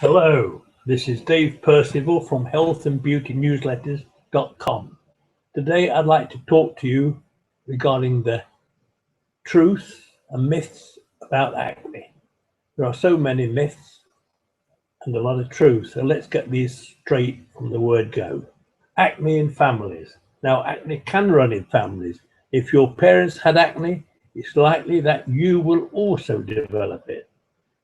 Hello, this is Dave Percival from healthandbeautynewsletters.com. Today I'd like to talk to you regarding the truth and myths about acne. There are so many myths and a lot of truth, so let's get these straight from the word go. Acne in families. Now, acne can run in families. If your parents had acne, it's likely that you will also develop it.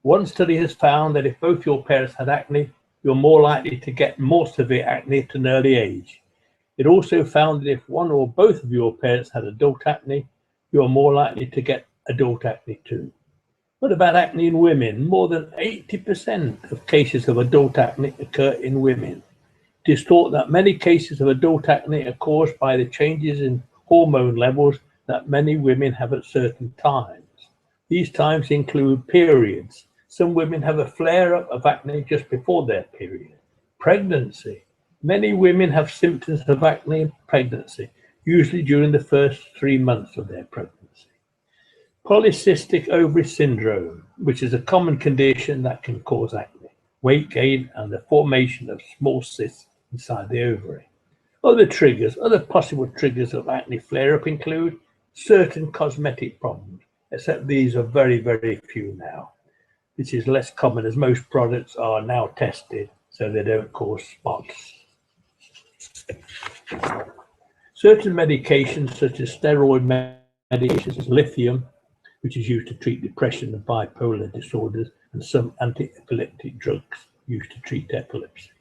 One study has found that if both your parents had acne, you're more likely to get more severe acne at an early age. It also found that if one or both of your parents had adult acne, you are more likely to get adult acne too. What about acne in women? More than 80% of cases of adult acne occur in women. It is thought that many cases of adult acne are caused by the changes in hormone levels that many women have at certain times. These times include periods. Some women have a flare-up of acne just before their period. Pregnancy. Many women have symptoms of acne in pregnancy, usually during the first 3 months of their pregnancy. Polycystic ovary syndrome, which is a common condition that can cause acne, weight gain, and the formation of small cysts inside the ovary. Other possible triggers of acne flare-up include certain cosmetic problems, except these are very, very few now. This is less common as most products are now tested so they don't cause spots. Certain medications such as steroid medications, lithium, which is used to treat depression and bipolar disorders, and some anti-epileptic drugs used to treat epilepsy.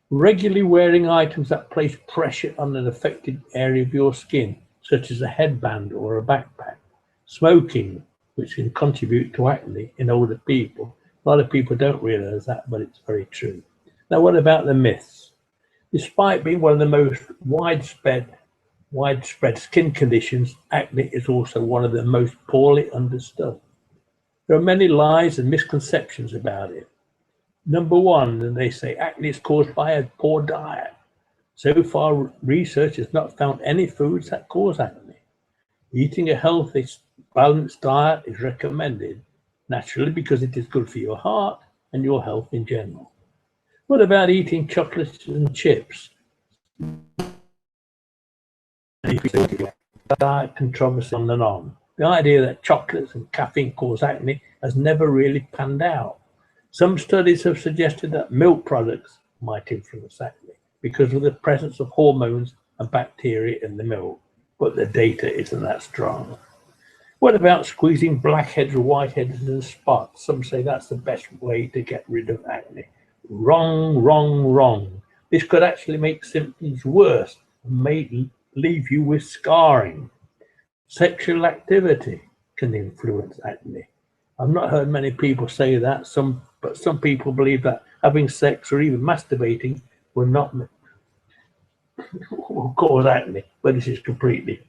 Regularly wearing items that place pressure on an affected area of your skin, such as a headband or a backpack. Smoking, which can contribute to acne in older people. A lot of people don't realize that, but it's very true. Now, what about the myths? Despite being one of the most widespread skin conditions, acne is also one of the most poorly understood. There are many lies and misconceptions about it. Number one, they say acne is caused by a poor diet. So far, research has not found any foods that cause acne. Eating a healthy, balanced diet is recommended, naturally, because it is good for your heart and your health in general. What about eating chocolates and chips? Diet controversy on and on. The idea that chocolates and caffeine cause acne has never really panned out. Some studies have suggested that milk products might influence acne because of the presence of hormones and bacteria in the milk, but the data isn't that strong. What about squeezing blackheads or whiteheads and spots? Some say that's the best way to get rid of acne. Wrong, wrong, wrong. This could actually make symptoms worse and may leave you with scarring. Sexual activity can influence acne. I've not heard many people say that, but some people believe that having sex or even masturbating will cause acne, but this is completely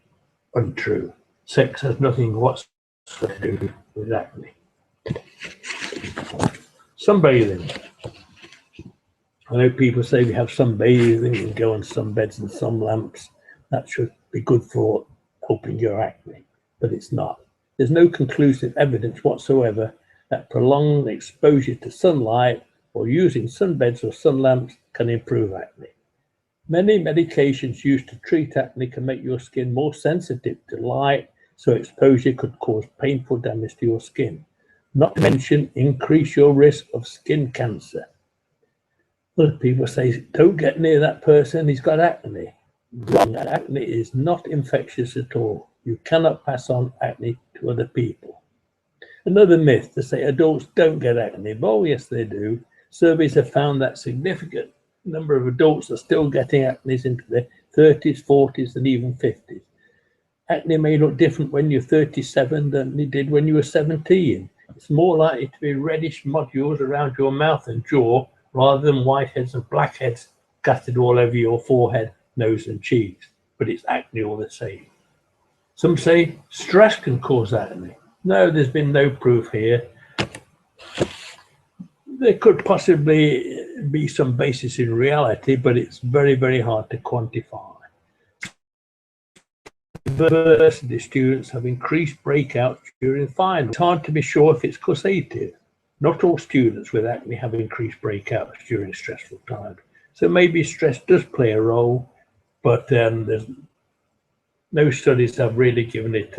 untrue. Sex has nothing whatsoever to do with acne. Sunbathing. I know people say we have sunbathing and go on sunbeds and sun lamps. That should be good for helping your acne, but it's not. There's no conclusive evidence whatsoever that prolonged exposure to sunlight or using sunbeds or sun lamps can improve acne. Many medications used to treat acne can make your skin more sensitive to light, so exposure could cause painful damage to your skin, not to mention increase your risk of skin cancer. Other people say, don't get near that person, he's got acne. Wrong. Acne is not infectious at all. You cannot pass on acne to other people. Another myth to say adults don't get acne. Oh, yes, they do. Surveys have found that significant number of adults are still getting acne into their 30s, 40s, and even 50s. Acne may look different when you're 37 than it did when you were 17. It's more likely to be reddish nodules around your mouth and jaw rather than whiteheads and blackheads scattered all over your forehead, nose, and cheeks. But it's acne all the same. Some say stress can cause acne. No, there's been no proof here. There could possibly be some basis in reality, but it's very, very hard to quantify. University students have increased breakouts during finals. It's hard to be sure if it's causative. Not all students with acne have increased breakouts during stressful times. So maybe stress does play a role, but there's no studies have really given it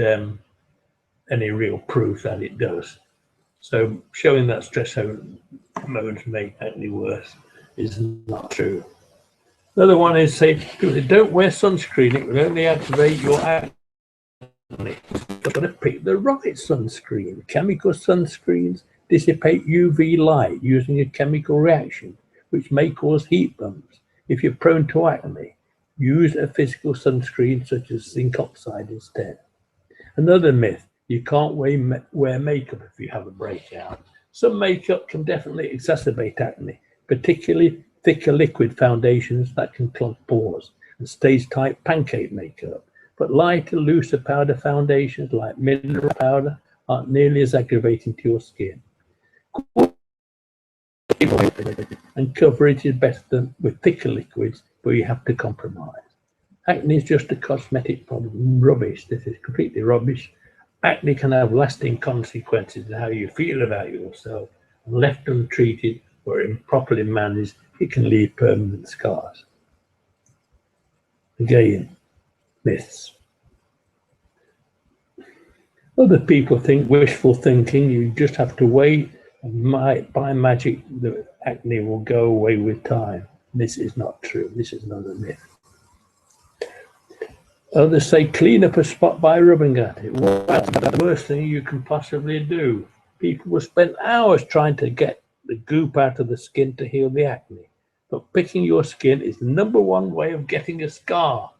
any real proof that it does. So showing that stress hormones make acne worse is not true. Another one is say don't wear sunscreen, it will only aggravate your acne. You've got to pick the right sunscreen. Chemical sunscreens dissipate UV light using a chemical reaction, which may cause heat bumps. If you're prone to acne, use a physical sunscreen such as zinc oxide instead. Another myth, you can't wear makeup if you have a breakout. Some makeup can definitely exacerbate acne, particularly thicker liquid foundations that can clog pores, and stage-type pancake makeup. But lighter, looser powder foundations like mineral powder aren't nearly as aggravating to your skin. And coverage is better than with thicker liquids where you have to compromise. Acne is just a cosmetic problem. Rubbish. This is completely rubbish. Acne can have lasting consequences in how you feel about yourself. And left untreated or improperly managed, it can leave permanent scars. Again, myths. Other people think wishful thinking, you just have to wait and by magic the acne will go away with time. This is not true. This is another myth. Others say clean up a spot by rubbing at it. Well, that's the worst thing you can possibly do. People will spend hours trying to get the goop out of the skin to heal the acne. But picking your skin is the #1 way of getting a scar.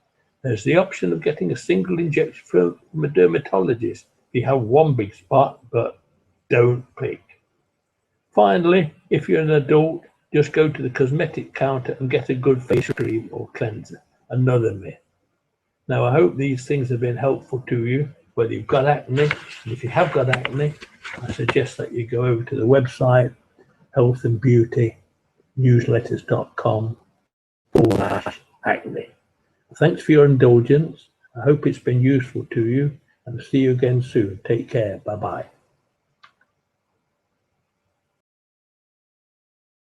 There's the option of getting a single injection from a dermatologist if you have one big spot, but don't pick. Finally, if you're an adult, just go to the cosmetic counter and get a good facial cream or cleanser. Another myth. Now, I hope these things have been helpful to you, whether you've got acne. And if you have got acne, I suggest that you go over to the website, healthandbeautynewsletters.com/acne. Thanks for your indulgence. I hope it's been useful to you, and see you again soon. Take care. Bye-bye.